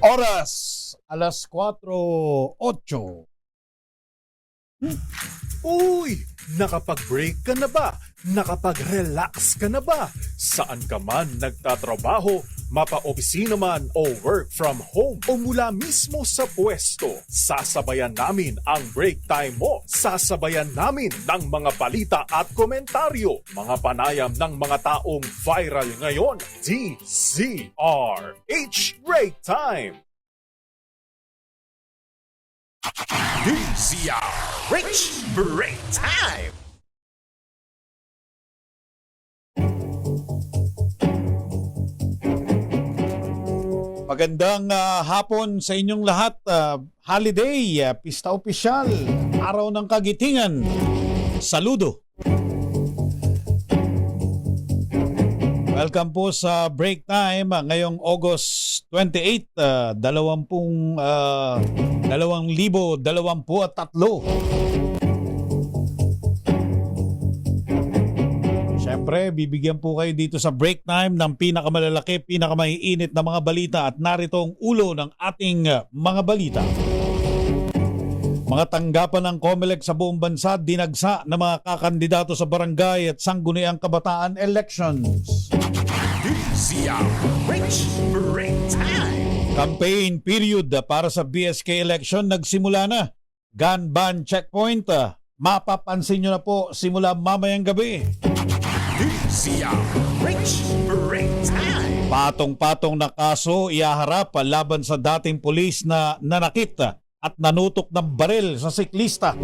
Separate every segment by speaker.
Speaker 1: Oras, alas 4:08.
Speaker 2: Uy! Nakapag-break ka na ba? Nakapag-relax ka na ba? Saan ka man nagtatrabaho, mapa-opisina man o work from home o mula mismo sa pwesto, sasabayan namin ang break time mo. Sasabayan namin ng mga balita at komentaryo, mga panayam ng mga taong viral ngayon. DZRH Break Time! DZRH Break Time!
Speaker 1: Magandang hapon sa inyong lahat. Holiday, pista opisyal, araw ng kagitingan. Saludo. Welcome po sa Break Time ngayong August 28, 2023. Siyempre, bibigyan po kayo dito sa Break Time ng pinakamalalaki, pinakamaiinit na mga balita at narito ang ulo ng ating mga balita. Mga tanggapan ng COMELEC sa buong bansa dinagsa ng mga kakandidato sa barangay at sangguniang kabataan elections.
Speaker 2: DZRH Break Time!
Speaker 1: Campaign period para sa BSK election nagsimula na. Gun ban checkpoint, mapapansin nyo na po simula mamayang gabi.
Speaker 2: DZRH Break Time!
Speaker 1: Patong-patong na kaso iaharap laban sa dating pulis na nanakit at nanutok ng baril sa siklista.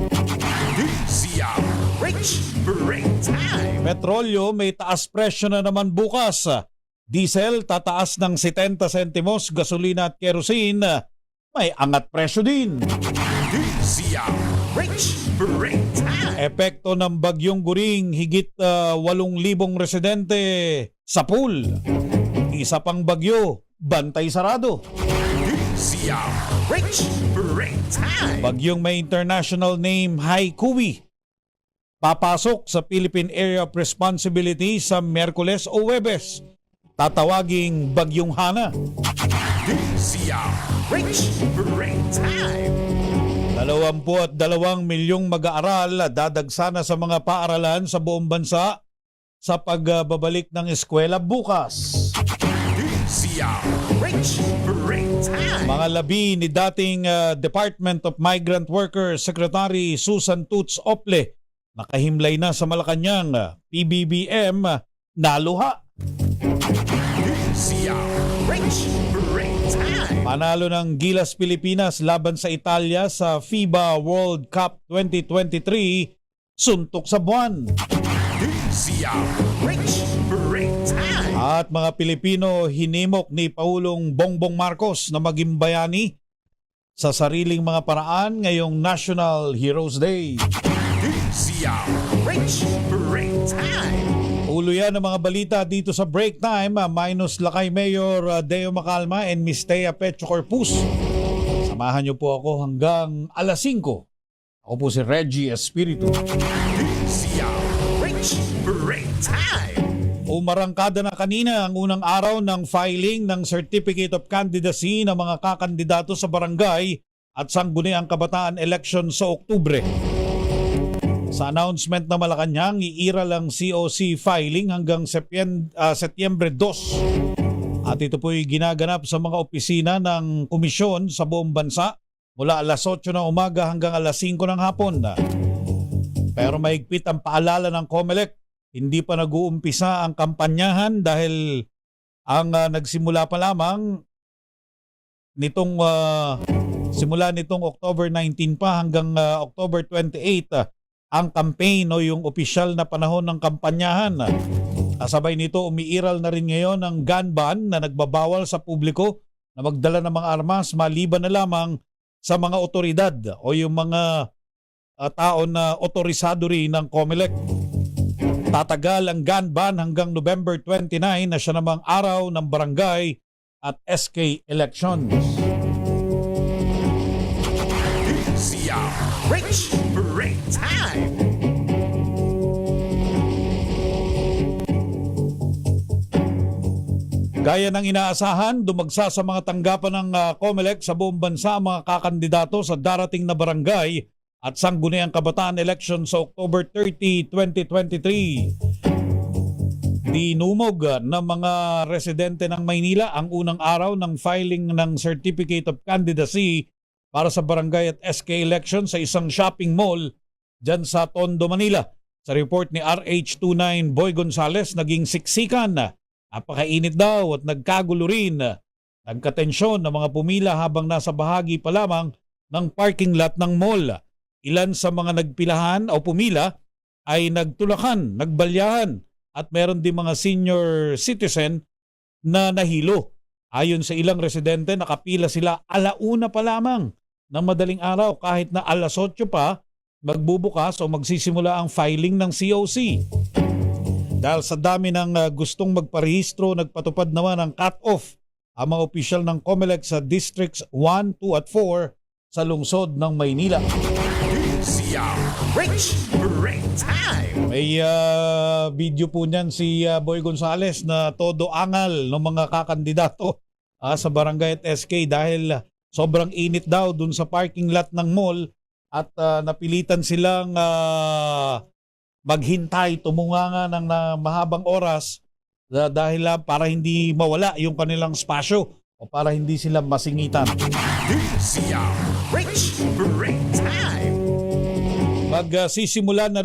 Speaker 2: DZRH Break Time!
Speaker 1: Petrolyo may taas presyo na naman bukas. Diesel tataas ng 70 sentimos, gasolina at kerosene may angat presyo din.
Speaker 2: DZRH Break Time!
Speaker 1: Epekto ng bagyong Guring, higit 8,000 residente sa pool. Isa pang bagyo, bantay sarado.
Speaker 2: DZRH Break Time!
Speaker 1: Bagyong may international name, Haikui, papasok sa Philippine Area of Responsibility sa Miyerkules o Huwebes. Tatawaging Bagyong Hana.
Speaker 2: DZRH Break Time!
Speaker 1: 22 milyong mag-aaral dadagsana sa mga paaralan sa buong bansa sa pagbabalik ng eskwela bukas.
Speaker 2: DZRH Break Time!
Speaker 1: Mga labi ni dating Department of Migrant Workers Secretary Susan Toots Ople nakahimlay na sa Malacanang. PBBM naluha.
Speaker 2: DZRH Break Time!
Speaker 1: Panalo ng Gilas Pilipinas laban sa Italia sa FIBA World Cup 2023, suntok sa buwan.
Speaker 2: DZRH Break Time!
Speaker 1: At mga Pilipino hinimok ni Pangulong Bongbong Marcos na maging bayani sa sariling mga paraan ngayong National Heroes Day.
Speaker 2: DZRH Break Time!
Speaker 1: Ulo yan ng mga balita dito sa Break Time, minus Lakay Mayor Deo Macalma and Miss Thea Pecho Corpus. Samahan niyo po ako hanggang alas 5. Ako po si Reggie Espiritu.
Speaker 2: DZRH Break Time!
Speaker 1: Umarangkada na kanina ang unang araw ng filing ng Certificate of Candidacy ng mga kakandidato sa barangay at sangguniang kabataan election sa Oktubre. Sa announcement na Malacanang, iiral ang COC filing hanggang Setyembre 2. At ito po'y ginaganap sa mga opisina ng komisyon sa buong bansa mula alas 8 ng umaga hanggang alas 5 ng hapon. Pero mahigpit ang paalala ng COMELEC, hindi pa nag-uumpisa ang kampanyahan dahil ang nagsimula pa lamang nitong simula nitong October 19 pa hanggang October 28 ang campaign o yung opisyal na panahon ng kampanyahan. Kasabay nito, umiiral na rin ngayon ang gun ban na nagbabawal sa publiko na magdala ng mga armas maliban na lamang sa mga otoridad o yung mga tao na otorisado rin ng COMELEC. Tatagal ang gun ban hanggang November 29 na siya namang araw ng barangay at SK elections.
Speaker 2: DZRH Break Time!
Speaker 1: Gaya ng inaasahan, dumagsa sa mga tanggapan ng COMELEC sa buong bansa ang mga kakandidato sa darating na barangay at sangguniang kabataan election sa October 30, 2023. Dinumog ng mga residente ng Maynila ang unang araw ng filing ng Certificate of Candidacy para sa barangay at SK election sa isang shopping mall dyan sa Tondo, Manila. Sa report ni RH29 Boy Gonzales, naging siksikan. Napakainit daw at nagkagulo rin. Nagkatensyon ng mga pumila habang nasa bahagi pa lamang ng parking lot ng mall. Ilan sa mga nagpilahan o pumila ay nagtulakan, nagbalyahan at meron din mga senior citizen na nahilo. Ayon sa ilang residente, nakapila sila alauna pa lamang ng madaling araw kahit na alas 8 pa magbubukas o magsisimula ang filing ng COC. Dahil sa dami ng gustong magparehistro, nagpatupad naman ng cut-off ang mga opisyal ng COMELEC sa Districts 1, 2 at 4 sa lungsod ng Maynila. May video po niyan si Boy Gonzales na todo angal ng mga kakandidato sa barangay at SK dahil sobrang init daw dun sa parking lot ng mall at napilitan silang maghintay, tumunganga ng mahabang oras dahil para hindi mawala yung kanilang spasyo o para hindi sila masingitan. Nagsimula na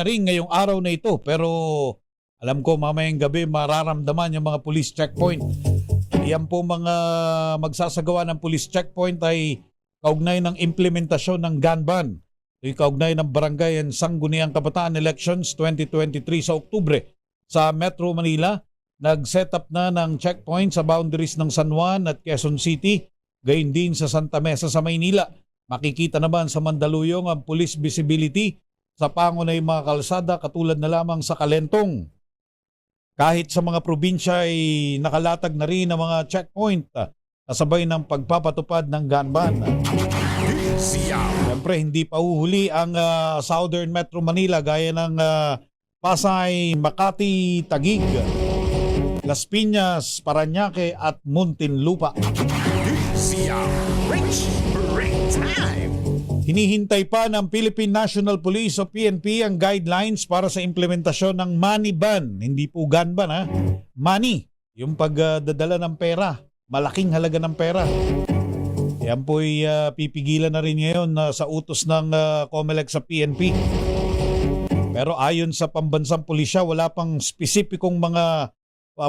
Speaker 1: rin ngayong araw na ito pero alam ko mamayang gabi mararamdaman yung mga police checkpoint. Yan po mga magsasagawa ng police checkpoint ay kaugnay ng implementasyon ng gun ban. Ito'y kaugnay ng Barangay and Sangguniang Kabataan Elections 2023 sa Oktubre. Sa Metro Manila, nag-set up na ng checkpoint sa boundaries ng San Juan at Quezon City, gayon din sa Santa Mesa sa Maynila. Makikita naman sa Mandaluyong ang police visibility sa pangunay mga kalsada katulad na lamang sa Kalentong. Kahit sa mga probinsya ay nakalatag na rin ang mga checkpoint kasabay ng pagpapatupad ng gun ban. Siyempre hindi pa uhuli ang Southern Metro Manila gaya ng Pasay, Makati, Taguig, Las Piñas, Parañaque at Muntinlupa. Hinihintay pa ng Philippine National Police o PNP ang guidelines para sa implementasyon ng money ban. Hindi po gun ban ha. Money, yung pagdadala ng pera, malaking halaga ng pera. Yan po'y pipigilan na rin ngayon sa utos ng COMELEC sa PNP. Pero ayon sa pambansang pulisya, wala pang spesipikong mga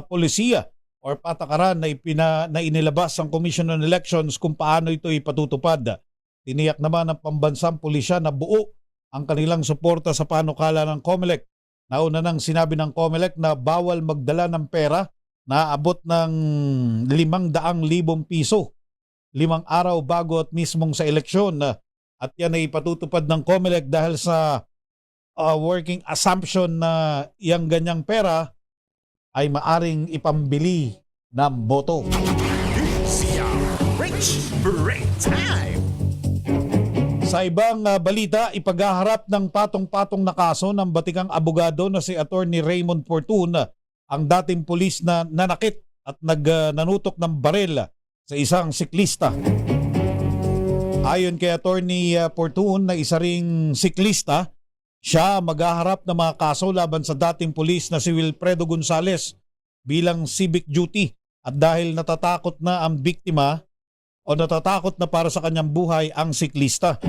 Speaker 1: polisiya or patakaran na inilabas ang Commission on Elections kung paano ito ipatutupad. Tiniyak naman ng pambansang pulisya na buo ang kanilang suporta sa panukala ng COMELEC. Nauna nang sinabi ng COMELEC na bawal magdala ng pera na abot ng 500,000 piso 5 araw bago at mismong sa eleksyon. At yan ay ipatutupad ng COMELEC dahil sa working assumption na yung ganyang pera ay maaring ipambili ng boto. Sa ibang balita, ipaghaharap ng patong-patong na kaso ng batikang abogado na si Attorney Raymond Fortun ang dating pulis na nanakit at nanutok ng baril sa isang siklista. Ayon kay Attorney Fortun na isa ring siklista, siya maghaharap ng mga kaso laban sa dating pulis na si Wilfredo Gonzales bilang civic duty at dahil natatakot na ang biktima o natatakot na para sa kanyang buhay ang siklista.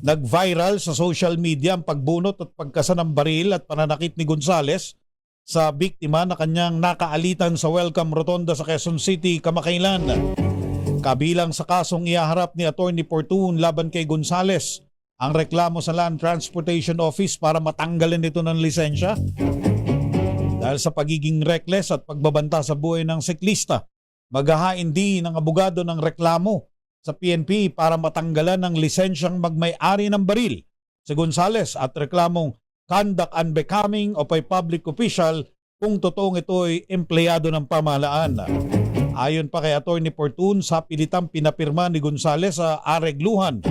Speaker 1: Nag-viral sa social media ang pagbunot at pagkasa ng baril at pananakit ni Gonzales sa biktima na kanyang nakaalitan sa Welcome Rotonda sa Quezon City kamakailan. Kabilang sa kasong ihaharap ni Attorney Fortun laban kay Gonzales ang reklamo sa Land Transportation Office para matanggalin ito ng lisensya dahil sa pagiging reckless at pagbabanta sa buhay ng siklista. Maghahain din ng abogado ng reklamo sa PNP para matanggalan ng lisensyang magmay-ari ng baril si Gonzales at reklamong conduct unbecoming of a public official kung totoong ito'y empleyado ng pamahalaan. Ayon pa kay Attorney Fortun, sa pilitang pinapirma ni Gonzales sa aregluhan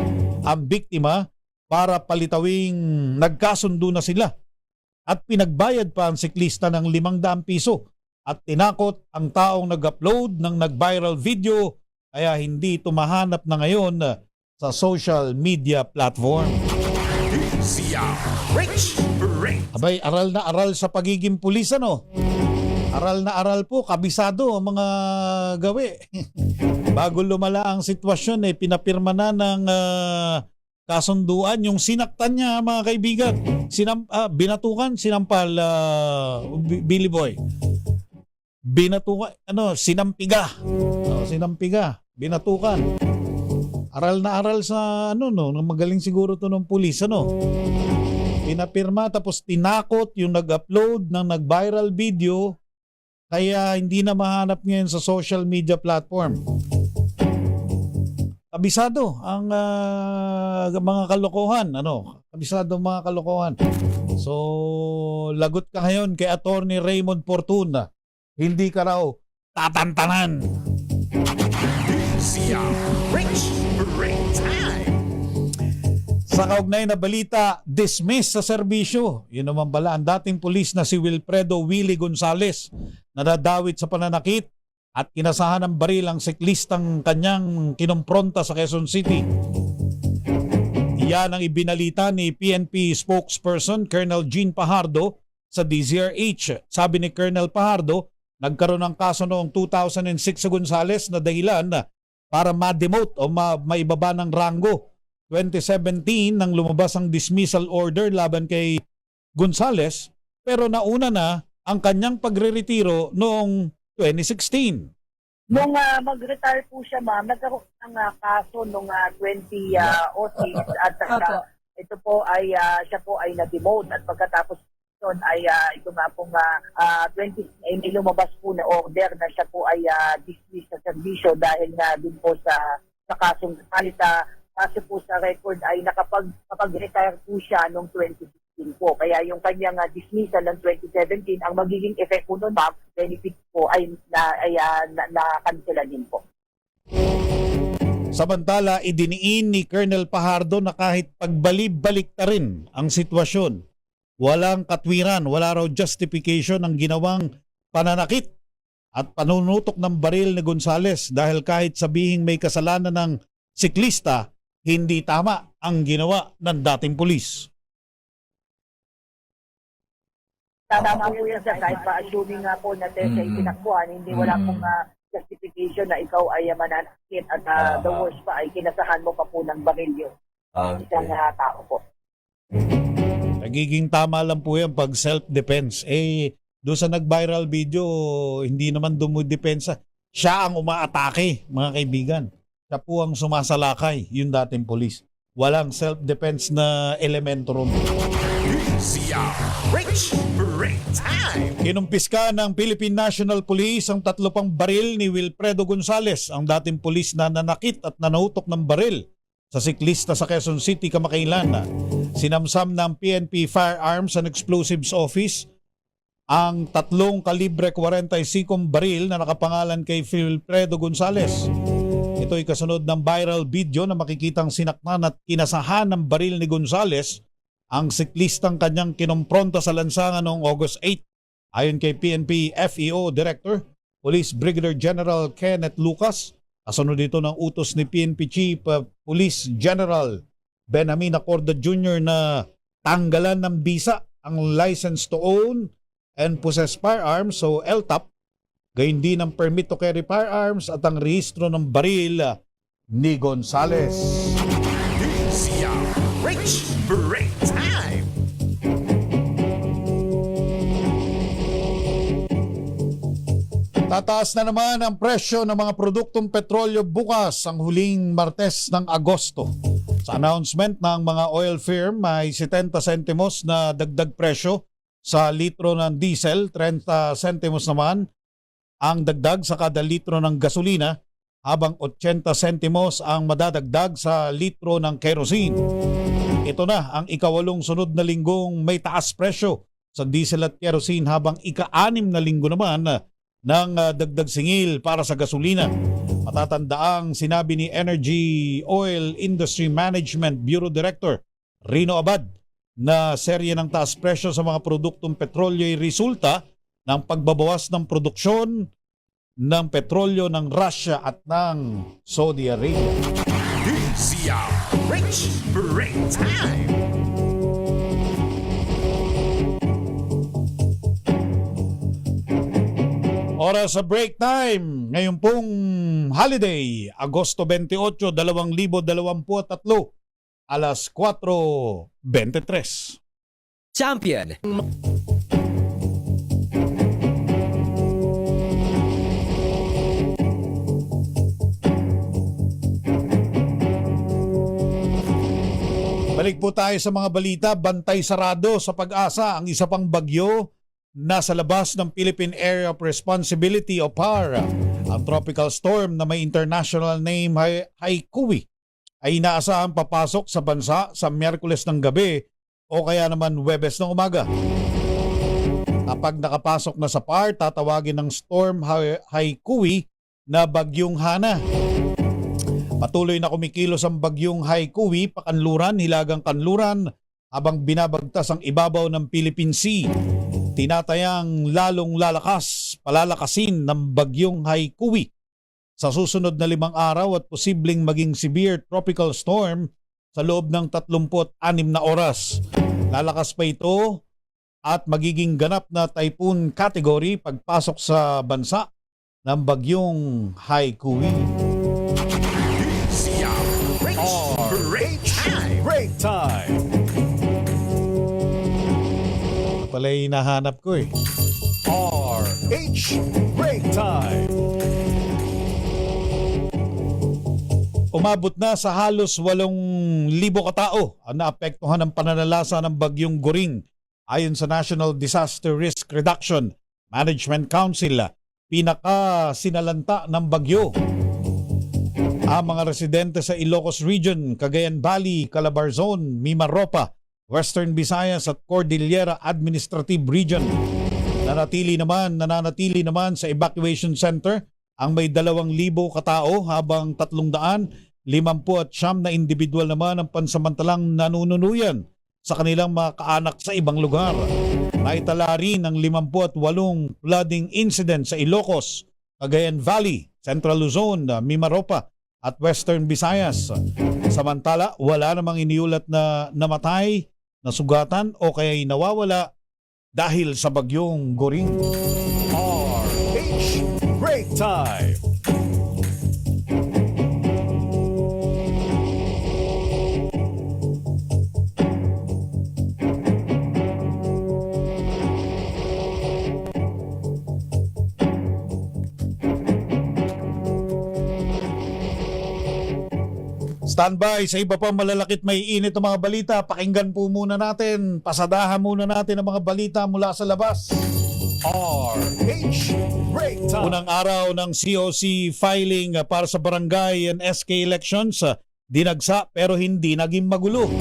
Speaker 1: ang biktima para palitawing nagkasundo na sila at pinagbayad pa ang siklista ng 500 piso at tinakot ang taong nag-upload ng nag-viral video kaya hindi ito mahanap na ngayon sa social media platform. Abay, aral na aral sa pagiging pulis, ano? Aral na aral po, kabisado ang mga gawi. Bago lumala ang sitwasyon, pinapirma na ng kasunduan yung sinaktan niya, mga kaibigan. Binatukan, sinampal, Billy Boy. Binatukan, sinampiga. Sinampiga, binatukan. Aral na aral sa magaling siguro to ng pulis, Pinapirma tapos tinakot yung nag-upload ng nag-viral video kaya hindi na mahanap ngayon sa social media platform. Kabisado ang mga kalokohan, Kabisado ang mga kalokohan. So, lagot ka ngayon kay Attorney Raymond Fortuna. Hindi ka raw tatantanan. Sa kaugnay na balita, dismiss sa serbisyo. Yun naman pala ang dating pulis na si Wilfredo Willie Gonzales na nadawit sa pananakit at kinasahan ng baril ang siklistang kanyang kinompronta sa Quezon City. Iyan ang ibinalita ni PNP spokesperson Colonel Jean Pajardo sa DZRH. Sabi ni Colonel Pajardo, nagkaroon ng kaso noong 2006 sa Gonzales na dahilan para ma-demote o maibaba ng rango. 2017 nang lumabas ang dismissal order laban kay Gonzales pero nauna na ang kanyang pagre-retiro noong 2016.
Speaker 3: Nung mag-retire po siya, ma'am, nagkaroon ng kaso noong 2006 at ito po ay siya po ay na-demote at pagkatapos noon ay ito nga pong 20 may lumabas po na order na siya po ay dismiss sa serbisyo dahil nga din po sa kasong kasi po sa record ay nakapag-retire po siya noong 2016 po. Kaya yung kanyang dismissal ng 2017, ang magiging effect po nun, ma'am, benefit po ay na-cancela din po.
Speaker 1: Samantala, idiniin ni Colonel Pajardo na kahit pagbalik-balik na rin ang sitwasyon, walang katwiran, wala raw justification ang ginawang pananakit at panunutok ng baril ni Gonzales dahil kahit sabihing may kasalanan ng siklista, hindi tama ang ginawa ng dating pulis.
Speaker 3: Tama po yan, sir. Kahit pa-assuming nga po na siya itinakbuhan, hindi wala pong justification na ikaw ay mananakit at the worst pa ay kinasahan mo pa po ng barilyo. Isang tao po.
Speaker 1: Nagiging tama lang po yan pag self-defense. Doon sa nag-viral video, hindi naman dumodepensa. Siya ang umaatake, mga kaibigan. Siya po ang sumasalakay, yung dating polis. Walang self-defense na elemento ron. Kinumpiska ng Philippine National Police ang 3 pang baril ni Wilfredo Gonzales, ang dating polis na nanakit at nanutok ng baril sa siklista sa Quezon City kamakailan. Sinamsam ng PNP Firearms and Explosives Office ang 3 kalibre 45 baril na nakapangalan kay Wilfredo Gonzales. Ito ay kasunod ng viral video na makikitang sinaktan at kinasahan ng baril ni Gonzales ang siklistang kanyang kinompronta sa lansangan noong August 8. Ayon kay PNP FEO Director, Police Brigadier General Kenneth Lucas, kasunod dito ng utos ni PNP Chief Police General Benjamin Acorda Jr. na tanggalan ng bisa ang license to own and possess firearms, so LTAP, gayon din ang permit to carry firearms at ang rehistro ng baril ni Gonzales. Tataas na naman ang presyo ng mga produktong petrolyo bukas ang huling Martes ng Agosto. Sa announcement ng mga oil firm, may 70 sentimos na dagdag presyo sa litro ng diesel, 30 sentimos naman ang dagdag sa kada litro ng gasolina, habang 80 sentimos ang madadagdag sa litro ng kerosene. Ito na ang ika-8 sunod na linggong may taas presyo sa diesel at kerosene, habang ika-6 na linggo naman ng dagdag singil para sa gasolina. Matatandaang sinabi ni Energy Oil Industry Management Bureau Director Rino Abad na serye ng taas presyo sa mga produktong petrolyo ay resulta ng pagbabawas ng produksyon ng petrolyo ng Russia at ng Saudi Arabia.
Speaker 4: DZRH Break Time!
Speaker 1: Oras sa break time. Ngayon pong holiday, Agosto 28, 2023, alas 4:23.
Speaker 5: Champion.
Speaker 1: Balik po tayo sa mga balita. Bantay sarado sa Pag-asa ang isa pang bagyo nasa labas ng Philippine Area of Responsibility o PAR. Ang tropical storm na may international name Haikui ay inaasahang papasok sa bansa sa Miyerkules ng gabi o kaya naman Huwebes ng umaga. Kapag nakapasok na sa PAR, tatawagin ng storm Haikui na Bagyong Hana. Patuloy na kumikilos ang Bagyong Haikui, pakanluran, hilagang kanluran habang binabagtas ang ibabaw ng Philippine Sea. Tinatayang lalong palalakasin ng Bagyong Haikui sa susunod na 5 araw at posibleng maging severe tropical storm sa loob ng 36 na oras. Lalakas pa ito at magiging ganap na typhoon category pagpasok sa bansa ng Bagyong Haikui.
Speaker 4: Break Time!
Speaker 2: Break time!
Speaker 1: Pala'y hinahanap ko eh.
Speaker 2: RH Break Time!
Speaker 1: Umabot na sa halos 8,000 katao ang naapektuhan ng pananalasa ng Bagyong Goring. Ayon sa National Disaster Risk Reduction Management Council, pinaka-sinalanta ng bagyo ang mga residente sa Ilocos Region, Cagayan Valley, Calabarzon, Mimaropa, Western Visayas at Cordillera Administrative Region. Nananatili naman sa evacuation center ang may 2,000 katao habang 359 na individual naman ang pansamantalang nanununuyan sa kanilang mga kaanak sa ibang lugar. Naitala rin ang 58 flooding incident sa Ilocos, Cagayan Valley, Central Luzon, Mimaropa at Western Visayas. Samantala, wala namang iniulat na namatay, nasugatan o kaya'y nawawala dahil sa Bagyong Goring.
Speaker 2: RH Break Time!
Speaker 1: Standby sa iba pang malalakit may init na mga balita. Pakinggan po muna natin, pasadahan muna natin ang mga balita mula sa labas.
Speaker 2: RH Break Time!
Speaker 1: Unang araw ng COC filing para sa barangay and SK elections, dinagsa pero hindi naging magulo.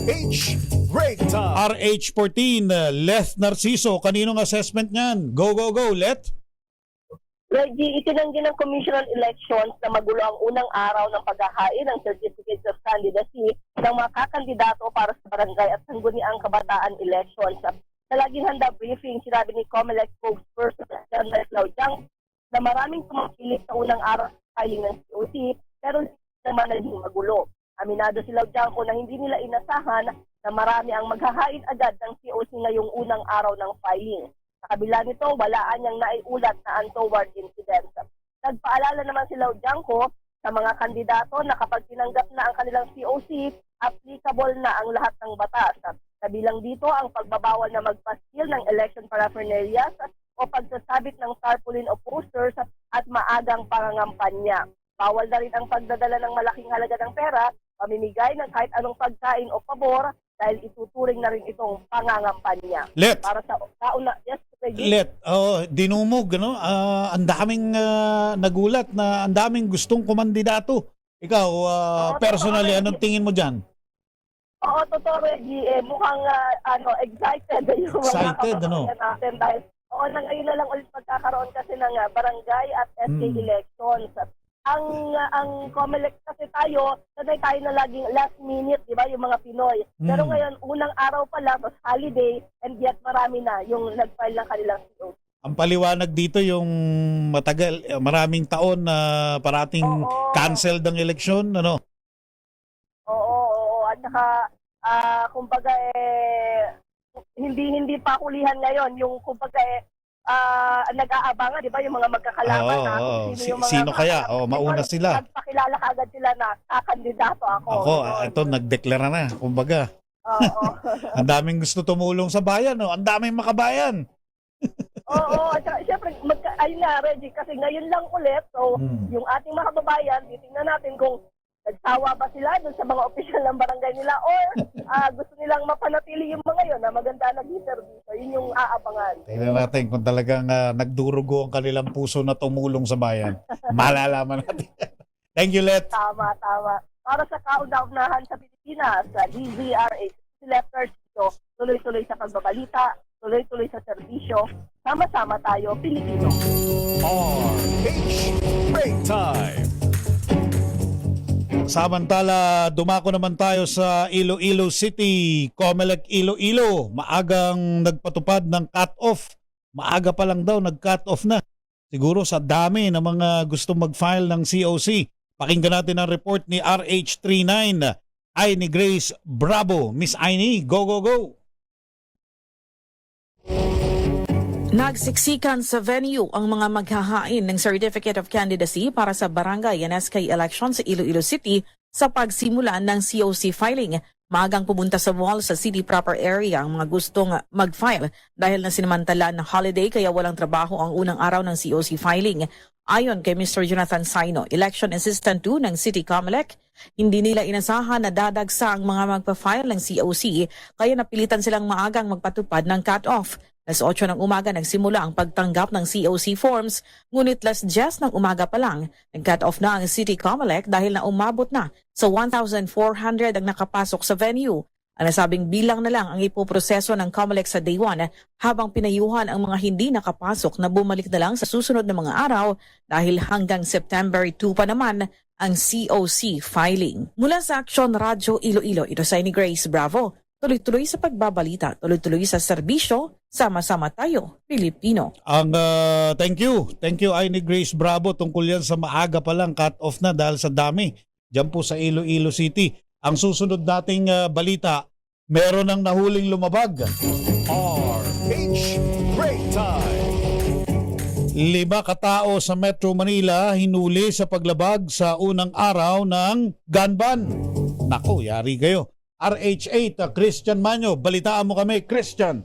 Speaker 2: RH Break Time!
Speaker 1: RH14, Leth Narciso, kaninong assessment niyan? Go, go, go, Leth!
Speaker 3: Reggie, itinanggi ng Commission on Elections na magulo ang unang araw ng paghahain ng Certificates of Candidacy ng mga kakandidato para sa barangay at sangguniang kabataan elections. Sa laging handa briefing, sinabi ni COMELEC spokesperson General Laudiang na maraming tumakilig sa unang araw ng filing ng COC pero hindi naman naging magulo. Aminado si Laudiang na hindi nila inasahan na marami ang maghahain agad ng COC ngayong unang araw ng filing. Sa kabila nito, walaan niyang naiulat na untoward incident. Nagpaalala naman si Laudiangco sa mga kandidato na kapag tinanggap na ang kanilang COC, applicable na ang lahat ng batas. Kabilang dito ang pagbabawal na magpastil ng election paraphernalia o pagsasabit ng tarpaulin o posters at maagang pangangampanya. Bawal na rin ang pagdadala ng malaking halaga ng pera, pamimigay ng kahit anong pagkain o pabor dahil ituturing na rin itong pangangampanya.
Speaker 1: Let!
Speaker 3: Para sa kauna, yes, Reggie?
Speaker 1: Let, dinumog, ano? Ang daming nagulat na ang daming gustong kumandidato. Ikaw, personally,
Speaker 3: totoo,
Speaker 1: anong tingin mo dyan?
Speaker 3: Oo, totoo, Reggie. Mukhang excited yung mga
Speaker 1: Excited, ano?
Speaker 3: kababayan natin dahil na ngayon na lang ulit magkakaroon kasi ng barangay at SK elections. ang COMELEC kasi sanay tayo na laging last minute, di ba, yung mga Pinoy. Pero ngayon, unang araw pa lang, tapos holiday, and yet marami na yung nag-file ng kanilang CO.
Speaker 1: Ang paliwanag dito yung maraming taon na parating
Speaker 3: Oo.
Speaker 1: canceled ang eleksyon, ano?
Speaker 3: Oo. At saka, kumbaga hindi pa kulihan ngayon. Yung kumbaga nag-aabangan, di ba, yung mga magkakalaban na kung sino yung mga
Speaker 1: Sino kaya? Mauna sila.
Speaker 3: Nagpakilala kaagad sila na kakandidato ako.
Speaker 1: Ako, ito, nagdeklara na, kumbaga.
Speaker 3: Oo.
Speaker 1: Ang daming gusto tumulong sa bayan, no? Ang daming makabayan.
Speaker 3: Oo, at saka, syempre, ayun na, Reggie, kasi ngayon lang ulit, so, yung ating mga kababayan, titingnan natin kung nagsawa ba sila dun sa mga opisyal ng barangay nila or gusto nilang mapanatili yung mga yun na maganda nag-interview. So, yun yung aabangan.
Speaker 1: Tingnan natin kung talagang nagdurugo ang kanilang puso na tumulong sa bayan. Malalaman natin. Thank you, Let.
Speaker 3: Tama. Para sa kauna-unahan sa Pilipinas, sa DZRH, si Lefters dito, tuloy-tuloy sa pagbabalita, tuloy-tuloy sa serbisyo, sama-sama tayo, Pilipino.
Speaker 2: RH Break Time.
Speaker 1: Samantala, dumako naman tayo sa Iloilo City, COMELEC Iloilo. Maagang nagpatupad ng cut-off. Maaga pa lang daw, nag-cut-off na. Siguro sa dami ng mga gusto mag-file ng COC. Pakinggan natin ang report ni RH39, Aini Grace Bravo. Miss Aini, go, go, go!
Speaker 5: Nagsiksikan sa venue ang mga maghahain ng Certificate of Candidacy para sa Barangay and SK election sa Iloilo City sa pagsimula ng COC filing. Maagang pumunta sa mall sa city proper area ang mga gustong mag-file dahil na sinamantala ng holiday kaya walang trabaho ang unang araw ng COC filing. Ayon kay Mr. Jonathan Saino, Election Assistant 2 ng City COMELEC, hindi nila inasahan na dadagsa ang mga magpa-file ng COC kaya napilitan silang maagang magpatupad ng cut-off. Alas 8 ng umaga nagsimula ang pagtanggap ng COC forms, ngunit alas 10 ng umaga pa lang, nag-cut off na ang City COMELEC dahil na umabot na sa 1,400 ang nakapasok sa venue. Ang nasabing bilang na lang ang ipoproseso ng COMELEC sa Day 1 habang pinayuhan ang mga hindi nakapasok na bumalik na lang sa susunod na mga araw dahil hanggang September 2 pa naman ang COC filing. Mula sa Action Radio Iloilo, ito sa ni Grace Bravo. Tuloy-tuloy sa pagbabalita, tuloy-tuloy sa serbisyo, sama-sama tayo, Pilipino.
Speaker 1: Thank you Aini Grace Bravo, tungkol yan sa maaga pa lang cut off na dahil sa dami dyan po sa Iloilo City. Ang susunod nating balita, meron ng nahuling lumabag.
Speaker 2: RH Break Time.
Speaker 1: 5 katao sa Metro Manila hinuli sa paglabag sa unang araw ng gun ban. Nako, yari kayo. RH8, Christian Manyo, balitaan mo kami, Christian.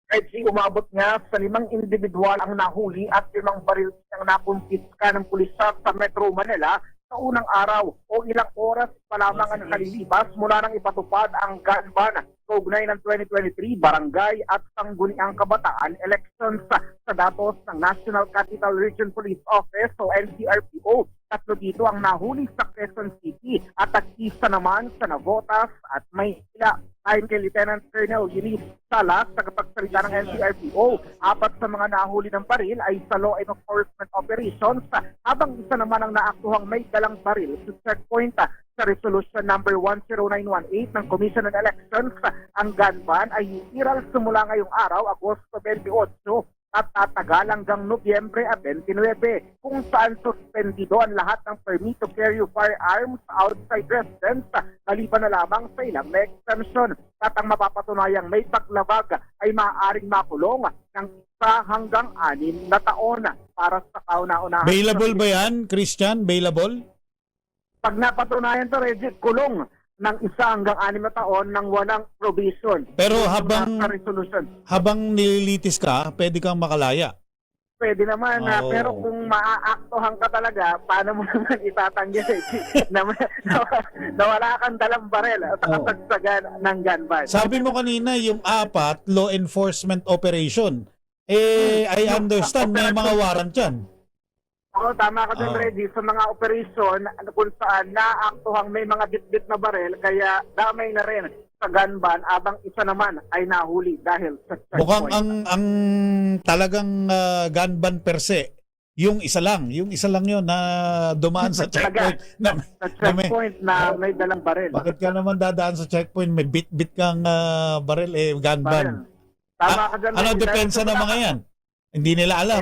Speaker 6: Reggie, umabot nga sa 5 individual ang nahuli at 5 baril ang nakumpiska ng pulisya sa Metro Manila sa unang araw o ilang oras pa lamang ang nakalilipas mula nang ipatupad ang gun ban kaugnay ng 2023 Barangay at Sangguniang Kabataan elections sa datos ng National Capital Region Police Office o NCRPO. 3 dito ang nahuli sa Quezon City at tag-isa naman sa Navotas at Maynila. Ayon kay Lieutenant Colonel Eunice Salas, tagapagsalita ng NCRPO, 4 sa mga nahuli ng baril ay sa law enforcement operations habang isa naman ang naaktuhang may dalang baril sa checkpoint sa Resolution number 10918 ng Commission on Elections. Ang gun ban ay iral simula ngayong araw, Agosto 28, at tatagal hanggang Nobyembre 29, kung saan suspendido ang lahat ng permit to carry firearms outside residence maliban na lamang sa ilang may exemption. At ang mapapatunayang may paglabag ay maaaring makulong ng 1 hanggang 6 na taon para sa kauna-unahan.
Speaker 1: Bailable ba yan, Christian? Bailable?
Speaker 6: Pag napatunayan to, Reggie, kulong ng 1 hanggang 6 na taon ng walang provision.
Speaker 1: Pero
Speaker 6: Yung
Speaker 1: habang
Speaker 6: nasa resolution.
Speaker 1: habang nililitis ka, pwede kang makalaya.
Speaker 6: Pwede naman,
Speaker 1: Oo.
Speaker 6: pero kung maaaktohan ka talaga, paano mo naman itatanggi na wala kang dalang barel at
Speaker 1: Oo.
Speaker 6: kasagsagan ng gun ban.
Speaker 1: Sabi mo kanina, yung 4, law enforcement operation. I understand may mga warrant yan.
Speaker 6: Oo, tama ka dun,
Speaker 1: Oo.
Speaker 6: Reggie. Sa mga operasyon kung saan naaktuhang may mga bit-bit na barel, kaya damay na rin sa gun ban, abang isa naman ay nahuli dahil sa checkpoint.
Speaker 1: Mukhang ang talagang gun ban per se, yung isa lang yun na dumaan sa checkpoint.
Speaker 6: Sa checkpoint na may dalang baril.
Speaker 1: Bakit ka naman dadaan sa checkpoint? May bit-bit kang baril, gun ban.
Speaker 6: Tama ka dyan.
Speaker 1: Ano depensa ng mga yan? Hindi nila alam.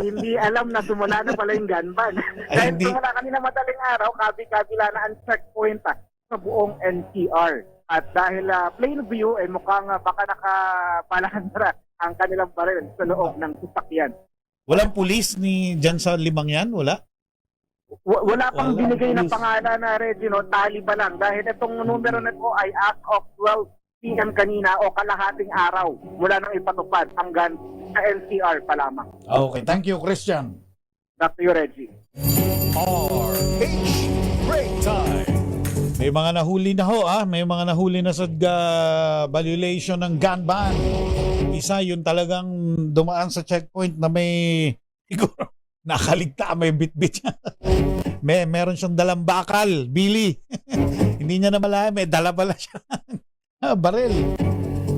Speaker 6: Hindi alam na sumula na pala yung gun ban.
Speaker 1: Ay,
Speaker 6: Dahil
Speaker 1: hindi.
Speaker 6: sumula kanina madaling araw, kabila na ang checkpoint sa buong NCR. At dahil plain view, mukhang baka nakapalandra ang kanilang baril sa loob ng sasakyan.
Speaker 1: Walang pulis ni dyan sa limang yan? Wala?
Speaker 6: Wala pang
Speaker 1: Wala,
Speaker 6: binigay na
Speaker 1: police.
Speaker 6: pangalan na Regino, tali pa lang. Dahil itong numero na ito ay as of 12 p.m. kanina o kalahating araw mula nang ipatupad hanggang sa NCR pa lamang.
Speaker 1: Okay, thank you, Christian.
Speaker 6: Back to you, Reggie.
Speaker 2: RH Break Time.
Speaker 1: May mga nahuli na ho, may mga nahuli na sa violation ng gun ban. Isa, yun talagang dumaan sa checkpoint na may, siguro, nakaligta, may bit-bit siya. Meron siyang dalang bakal, Billy. Hindi niya na malayan, may dala pala siya. Baril.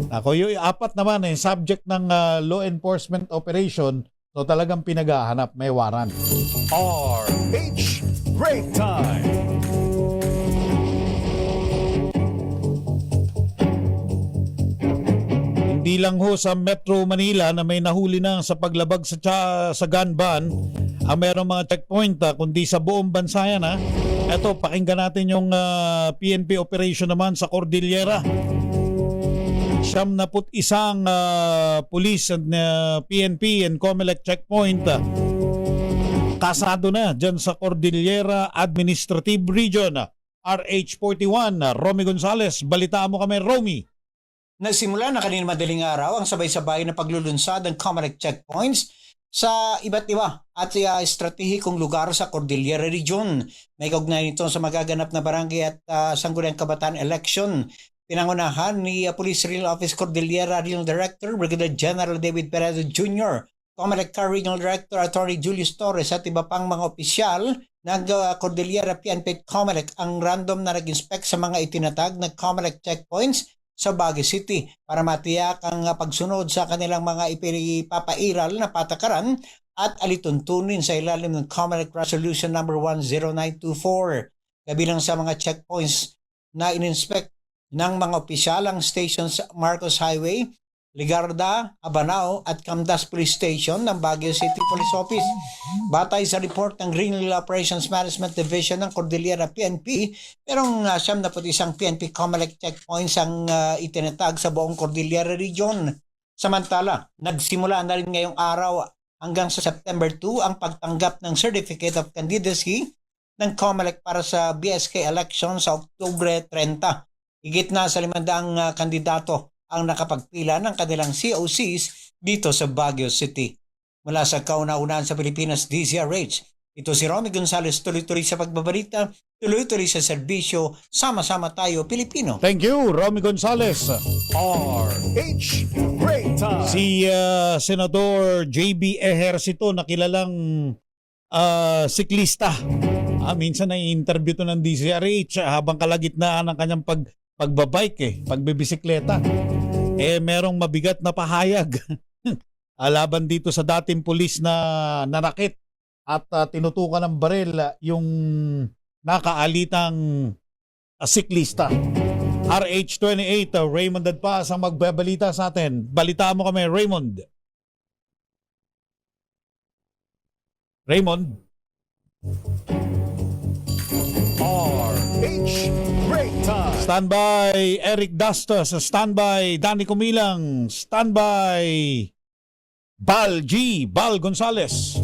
Speaker 1: Ako, yung apat naman, subject ng law enforcement operation, so talagang pinaghahanap, may warrant.
Speaker 2: RH Break Time.
Speaker 1: Hindi lang ho sa Metro Manila na may nahuli na sa paglabag sa gun ban ang merong mga checkpoint, kundi sa buong bansa yan. Eto, pakinggan natin yung PNP operation naman sa Cordillera. 71 police and PNP and COMELEC checkpoint kasado na dyan sa Cordillera Administrative Region. RH41, Romy Gonzales, balitaan mo kami, Romy.
Speaker 7: Nagsimula na kanina madaling araw ang sabay-sabay na paglulunsad ng COMELEC checkpoints sa iba't iba at estratehikong lugar sa Cordillera Region. May kaugnay nito sa magaganap na barangay at sangguniang kabataan election. Pinangunahan ni Police Regional Office Cordillera Regional Director Brigadier General David Peredo Jr., COMELEC Regional Director Attorney Julius Torres at iba pang mga opisyal ng Cordillera PNP at COMELEC ang random na nag-inspect sa mga itinatag na COMELEC checkpoints sa Baguio City para matiyak ang pagsunod sa kanilang mga ipapairal na patakaran at alituntunin sa ilalim ng COMELEC Resolution number 10924. Kabilang sa mga checkpoints na ininspect ng mga opisyalang stations Marcos Highway, Ligarda, Abanao at Camdas Police Station ng Baguio City Police Office. Batay sa report ng Regional Operations Management Division ng Cordillera PNP, merong 71 PNP COMELEC checkpoints ang itinatag sa buong Cordillera Region. Samantala, nagsimula na rin ngayong araw hanggang sa September 2 ang pagtanggap ng Certificate of Candidacy ng COMELEC para sa BSK election sa Oktubre 30. Higit na sa 500 kandidato ang nakapagpila ng kanilang COCs dito sa Baguio City. Mula sa kauna-unahan sa Pilipinas, DZRH, ito si Romy Gonzales, tuloy-tuloy sa pagbabalita, tuloy-tuloy sa serbisyo, sama-sama tayo Pilipino.
Speaker 1: Thank you, Romy Gonzales.
Speaker 2: RH Break Time.
Speaker 1: Si Senador JB Ejercito na kilalang siklista. Minsan na-interview to ng DZRH habang kalagitnaan ng kanyang pagbabike, pagbibisikleta. Merong mabigat na pahayag laban dito sa dating pulis na nanakit at tinutukan ng baril yung nakaalitang siklista. RH28, Raymond Dadpas ang magbabalita sa atin. Balitaan mo kami, Raymond. Raymond.
Speaker 2: RH Break Time.
Speaker 1: Standby Eric Dastos, standby Danny Kumilang, standby Bal Gonzales.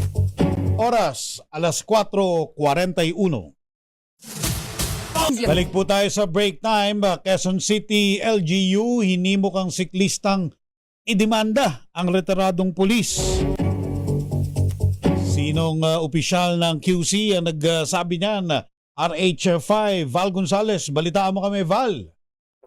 Speaker 1: Oras, alas 4:41. Balik po tayo sa break time. Quezon City LGU, hinimok ang siklistang idemanda ang retiradong pulis. Sinong opisyal ng QC ang nagsabi niyan? RH5, Val Gonzales. Balitaan mo kami, Val.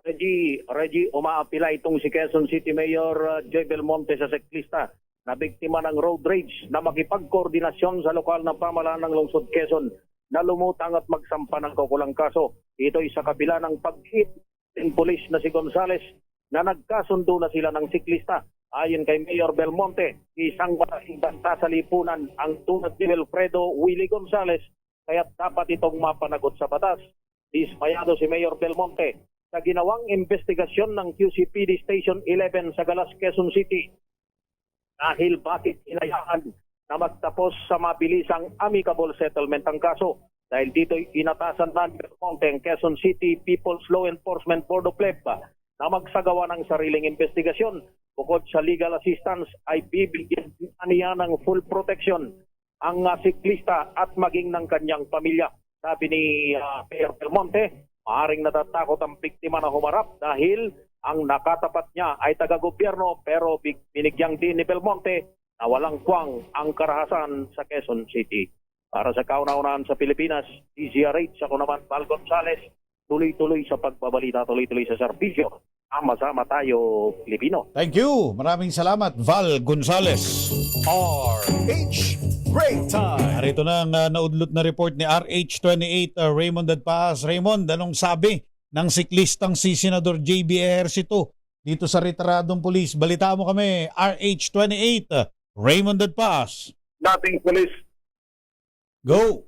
Speaker 8: Reggie, umaapila itong si Quezon City Mayor Joy Belmonte sa siklista na biktima ng road rage na makipagkoordinasyon sa lokal na pamahalaan ng lungsod Quezon na lumutang at magsampa ng kaukulang kaso. Ito'y sa kabila ng pag-hit ng pulis na si Gonzales na nagkasundo na sila ng siklista Ayon kay Mayor Belmonte, isang malaking banta sa lipunan ang tunad ni Wilfredo Willie Gonzales kaya dapat itong mapanagot sa batas. Dismayado si Mayor Belmonte sa ginawang investigasyon ng QCPD Station 11 sa Galas, Quezon City. Dahil bakit hinayaan na magtapos sa mabilisang amicable settlement ang kaso? Dahil dito'y inatasan na ni Belmonte ang Quezon City People's Law Enforcement Board of PLEP na magsagawa ng sariling investigasyon. Bukod sa legal assistance ay bibigyan niya ng full protection ang siklista at maging ng kanyang pamilya. Sabi ni Mayor Belmonte, maaaring natatakot ang biktima na humarap dahil ang nakatapat niya ay taga-gobyerno pero binigyang din ni Belmonte na walang kwang ang karahasan sa Quezon City. Para sa kauna-unahan sa Pilipinas, DZRH, ako naman Val Gonzales, tuloy-tuloy sa pagbabalita, tuloy-tuloy sa serbisyo. Sama-sama tayo, Pilipino.
Speaker 1: Thank you. Maraming salamat, Val Gonzales.
Speaker 2: RH Break Time.
Speaker 1: Narito na ang naudlot na report ni RH28 Raymond Dadpaas. Raymond, anong sabi ng siklistang si Senador JB Ejercito dito sa retiradong pulis? Balita mo kami, RH28 Raymond Dadpaas.
Speaker 6: Dating pulis,
Speaker 1: Go!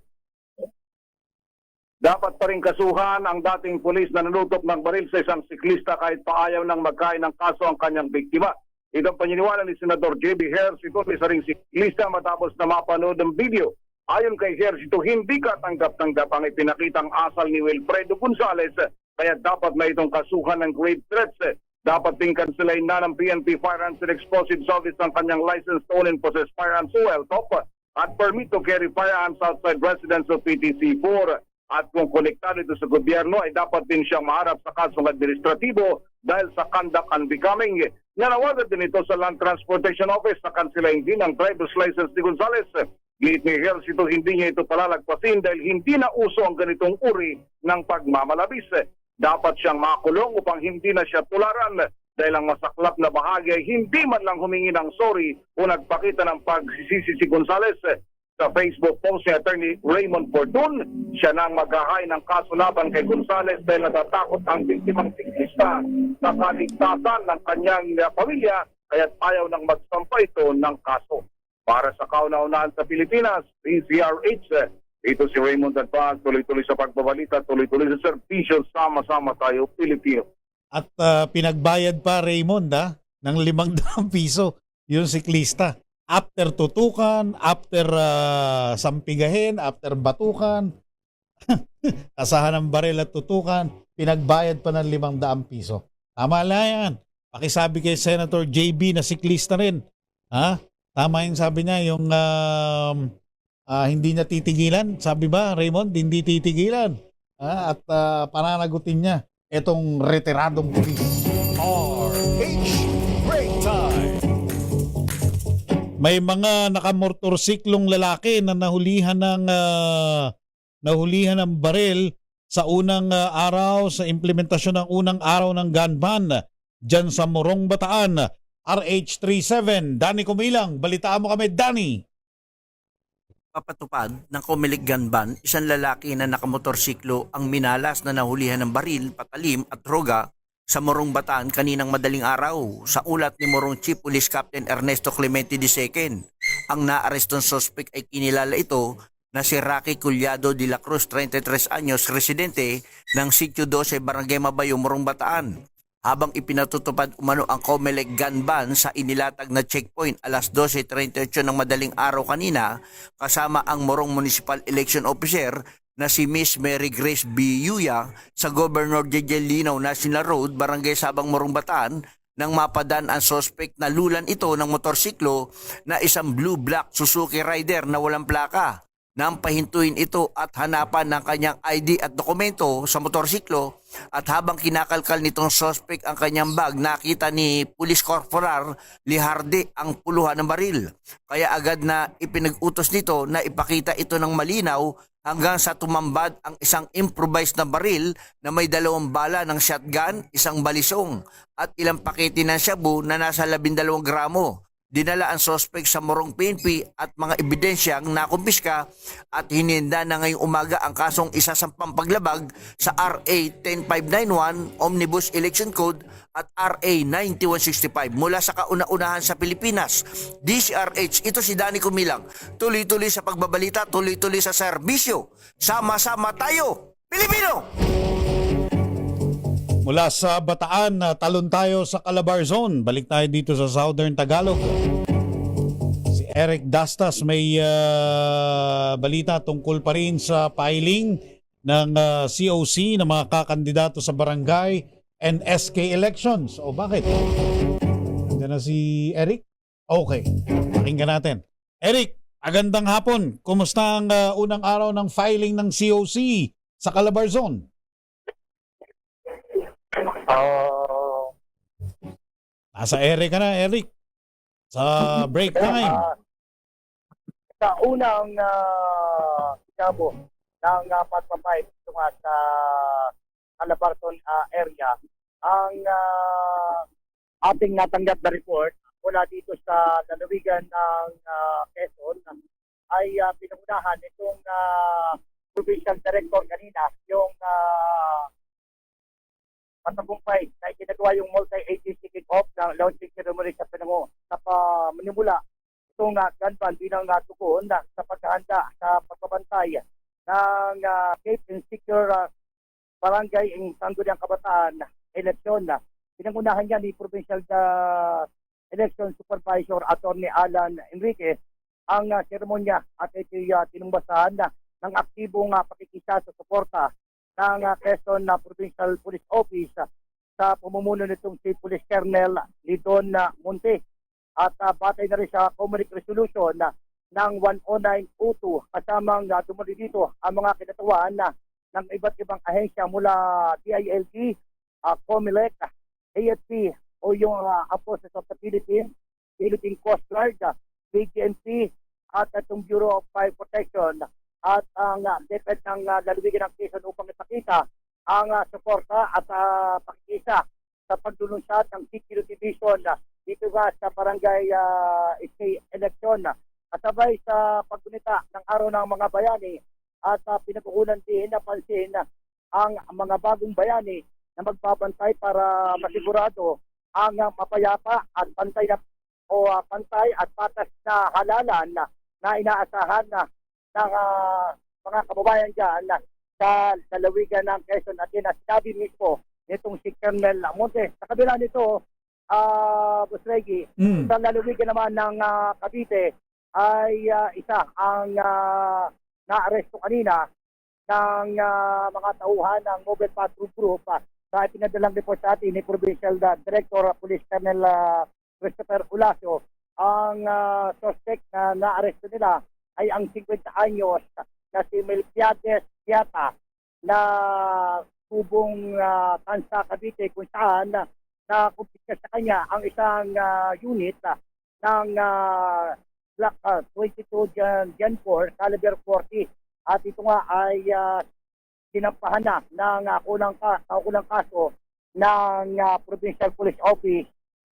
Speaker 6: dapat pa rin kasuhan ang dating pulis na nanutok ng baril sa isang siklista kahit pa ayaw nang magkain ng kaso ang kanyang biktima. Ito ang paniniwala ni Senador JB Ejercito, isa ring siklista matapos na mapanood ang video. Ayon kay Ejercito, hindi katanggap-tanggap ang ipinakitang asal ni Wilfredo Gonzales, kaya dapat na itong kasuhan ng grave threats. Dapat ding kansilahin na ng PNP Firearms and Explosives Office ang kanyang license to own and possess firearms well top at permit to carry firearms outside residence of PTC4. At kung konektado ito sa gobyerno ay dapat din siyang maharap sa kasong administratibo dahil sa conduct unbecoming. Nanawagan din ito sa Land Transportation Office na kansilahin din ang driver's license ni Gonzales. Giit ni Ejercito, hindi niya ito palalagpasin dahil hindi na uso ang ganitong uri ng pagmamalabis. Dapat siyang makulong upang hindi na siya tularan dahil ang masaklap na bahagi ay hindi man lang humingi ng sorry o nagpakita ng pagsisisi si Gonzales. Sa Facebook post ni Attorney Raymond Bordon, siya nang maghahay ng kaso laban kay Gonzales dahil natatakot ang biktimang siklista sa kaligtasan ng kanyang pamilya kaya't ayaw nang magsampa ito ng kaso. Para sa kauna-unahan sa Pilipinas, DZRH, ito si Raymond Dadpaas, tuloy-tuloy sa pagbabalita, tuloy-tuloy sa serbisyo, sama-sama tayo Pilipino.
Speaker 1: At pinagbayad pa, Raymond, ng 500 piso yung siklista. After tutukan, after sampigahin, after batukan, kasahan ng baril at tutukan, pinagbayad pa ng 500 piso. Tama lang yan. Pakisabi kay Senator JB na siklista rin. Ha? Tama yung sabi niya, yung hindi na titigilan. Sabi ba, Raymond, hindi titigilan. At pananagutin niya itong retiradong pulis.
Speaker 2: RH Break Time.
Speaker 1: May mga nakamotorsiklong lalaki na nahulihan ng baril sa unang araw sa implementasyon ng unang araw ng gun ban dyan sa Morong, Bataan. RH37, Danny Kumilang. Balitaan mo kami, Danny.
Speaker 9: Papatupad ng Comelec gun ban, isang lalaki na nakamotorsiklo ang minalas na nahulihan ng baril, patalim at droga sa Morong, Bataan kaninang madaling araw. Sa ulat ni Morong Chief Police Captain Ernesto Clemente II, ang naarestong suspect ay kinilala ito na si Rocky Collado de la Cruz, 33 anyos, residente ng Sitio 12, Barangay Mabayo, Morong, Bataan. Habang ipinatutupad umano ang Comelec gun ban sa inilatag na checkpoint alas 12:38 ng madaling araw kanina, kasama ang Morong Municipal Election Officer na si Miss Mary Grace B. Yuya sa Governor J.J. Linaw National Road, Barangay Sabang, Morong, Bataan, nang mapadan ang suspect na lulan ito ng motorsiklo na isang blue-black Suzuki Rider na walang plaka. Nang pahintuin ito at hanapan ng kanyang ID at dokumento sa motorsiklo at habang kinakalkal nitong suspect ang kanyang bag, nakita ni Police Corporal Liharde ang puluhan ng baril. Kaya agad na ipinag-utos nito na ipakita ito ng malinaw hanggang sa tumambad ang isang improvised na baril na may 2 bala ng shotgun, isang balisong at ilang pakete ng shabu na nasa 12 gramo. dinala ang suspect sa Morong PNP at mga ebidensyang nakumpiska at hininda na ngayong umaga ang kasong isasampang paglabag sa RA 10591 Omnibus Election Code at RA 9165 mula sa kauna-unahan sa Pilipinas. DCRH, ito si Danny Kumilang. Tuloy-tuloy sa pagbabalita, tuloy-tuloy sa serbisyo. Sama-sama tayo, Pilipino!
Speaker 1: Mula sa Bataan, talon tayo sa Calabarzon. Balik tayo dito sa Southern Tagalog. Si Eric Dastas may balita tungkol pa rin sa filing ng COC ng mga kakandidato sa barangay and SK elections. O bakit? Nandiyan na si Eric? Okay, pakinggan natin. Eric, magandang hapon. Kumusta ang unang araw ng filing ng COC sa Calabarzon? Nasa ere ka na, Eric. Sa break time.
Speaker 6: Sa unang sabo ng pagpapahit sa Calabarzon area, ang ating natanggap na report mula dito sa lalawigan ng Quezon ay pinangunahan itong provincial director kanina, yung matagumpay na ikinagawa yung multi-agency kick-off ng launching ceremony sa Manimula. Itong gun ban bilang tugon sa paghahanda sa pagbabantay ng safe and secure barangay ang Sangguniang Kabataan eleksyon. Pinangunahan niya ni Provincial Election Supervisor Attorney Alan Enriquez ang seremonya at ito'y tinumbasahan ng aktibong pakikisa sa suporta ng Quezon Provincial Police Office sa pamumuno nitong si Police Colonel Lidon Monte at batay na rin sa Comunic Resolution ng 10902 kasamang dumali dito ang mga kinatawan ng iba't ibang ahensya mula DILG, COMELEC, AFP o yung Forces of the Philippines, Philippine Coast Guard, BGMP at itong Bureau of Fire Protection at ang DepEd ng lalawigan ng Quezon upang ipakita ang suporta at pakikisa sa pagdulunsad ng Security Division dito sa barangay election. Kasabay sa paggunita ng araw ng mga bayani at pinag-uulan din napansin ang mga bagong bayani na magbabantay para masigurado ang mapayapa at pantay at patas na halalan na inaasahan ng mga kababayan dyan sa lalawigan ng Quezon at yun sinabi mismo nitong si Colonel Monte. Sa kabila nito, Boss Reggie, sa lalawigan naman ng Cavite ay isa ang na-aresto kanina ng mga tauhan ng Mobile Patrol Group sa pinadalang report sa atin ni Provincial Director Police Colonel Christopher Ulasio. Ang suspect na na-aresto nila ay ang 50 anyos na si Melquiades Piata na tubong Tansa Cavite kung saan nakumpiska sa kanya ang isang unit ng Glock 22 Gen 4 caliber 40 at ito nga ay sinampahan na ng kulang kaso ng Provincial Police Office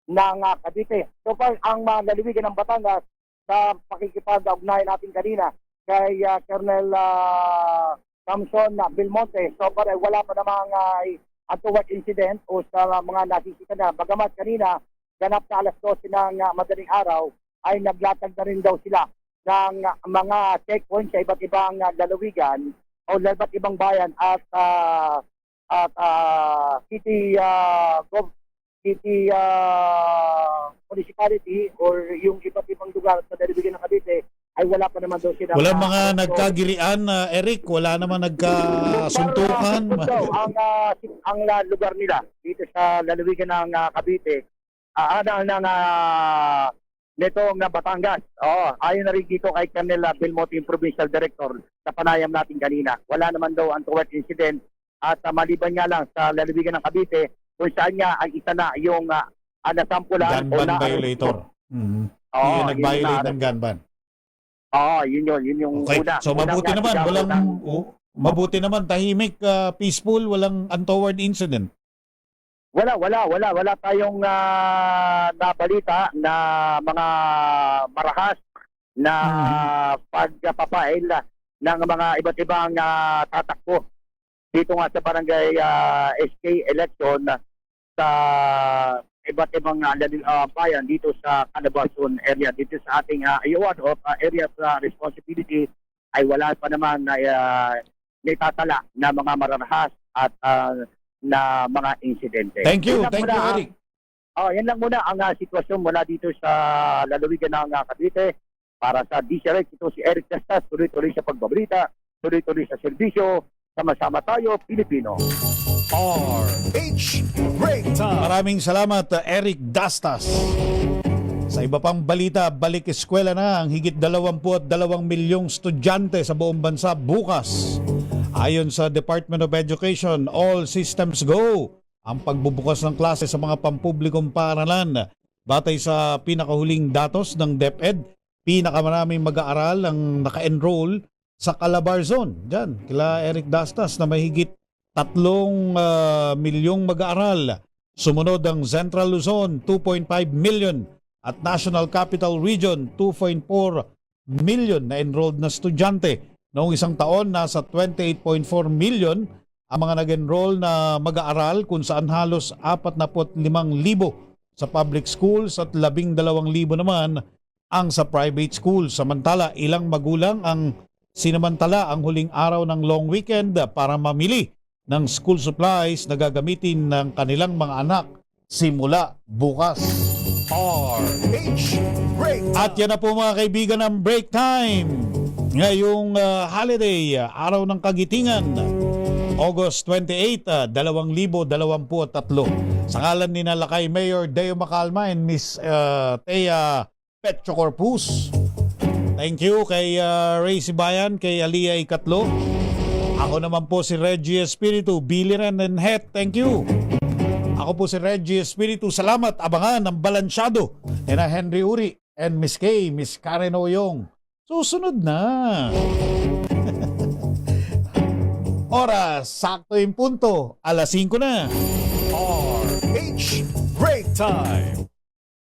Speaker 6: ng Cavite. So far ang lalawigan ng Batangas sa pakikipag-ugnayan natin kanina kay Colonel Samson Belmonte. So far ay wala pa namang untoward incident o sa mga nasisita na. Bagamat kanina, ganap na alas 12 ng madaling araw, ay naglatag na rin daw sila ng mga checkpoint sa iba't ibang lalawigan o iba't ibang bayan at city municipality or yung iba't ibang lugar sa lalawigan ng Cavite ay wala pa naman daw sila.
Speaker 1: Wala mga nagkagirian, Eric? Wala naman nagkasuntukan?
Speaker 6: Ang lugar nila dito sa lalawigan ng Cavite, nitong Batangas. Ayon na rin dito kay Colonel Belmonte, Provincial Director, sa panayam natin kanina. Wala naman daw untoward incident at maliban nga lang sa lalawigan ng Cavite kung saan nga ang isa na yung nasampulan
Speaker 1: gun ban violator. Yung nag-violate ng gun ban.
Speaker 6: Yun yung
Speaker 1: okay.
Speaker 6: una.
Speaker 1: So mabuti naman, mabuti naman, tahimik, peaceful, walang untoward incident.
Speaker 6: Wala tayong nabalita na mga marahas na pagpapail ng mga iba't ibang tatakbo dito nga sa barangay SK election sa iba't ibang bayan dito sa Calabarzon area. Dito sa ating award of area of responsibility ay wala pa naman na naitatala na mga mararahas at na mga insidente.
Speaker 1: Thank you,
Speaker 6: Yan lang muna,
Speaker 1: Eric.
Speaker 6: yan lang muna ang sitwasyon mula dito sa lalawigan ng Cavite. Para sa DCRX, ito si Eric Dastas, tuloy-tuloy sa pagbabalita, tuloy-tuloy sa serbisyo, sama-sama tayo, Pilipino.
Speaker 2: RH Break Time.
Speaker 1: Maraming salamat, Eric Dastas. Sa iba pang balita, balik eskwela na ang higit 22 milyong estudyante sa buong bansa bukas. Ayon sa Department of Education, all systems go ang pagbubukas ng klase sa mga pampublikong paaralan. Batay sa pinakahuling datos ng DepEd, pinakamaraming mag-aaral ang naka-enroll sa Calabarzon. Diyan, kila Eric Dastas na mahigit 3 milyong mag-aaral. Sumunod ang Central Luzon, 2.5 million at National Capital Region, 2.4 million na enrolled na estudyante. Noong isang taon, nasa 28.4 million ang mga nag-enroll na mag-aaral kung saan halos 45,000 sa public schools at 12,000 naman ang sa private schools. Samantala, ilang magulang ang sinamantala ang huling araw ng long weekend para mamili ng school supplies na gagamitin ng kanilang mga anak simula bukas.
Speaker 2: RH Break Time.
Speaker 1: At yan na po mga kaibigan ng break time. Ngayong holiday, araw ng kagitingan, August 28, 2023. Sa ngalan ni Nalakay Mayor Deo Macalma and Miss Thea Petro Corpus. Thank you kay Ray Sibayan, kay Aliyah Ikatlo. Ako naman po si Reggie Espiritu, Biliran and Het. Thank you. Ako po si Reggie Espiritu. Salamat. Abangan ang balansyado ni na Henry Uri and Miss Kay, Miss Karen Oyong. Susunod na. Oras, sakto yung punto. 5:00 na.
Speaker 2: RH Break Time.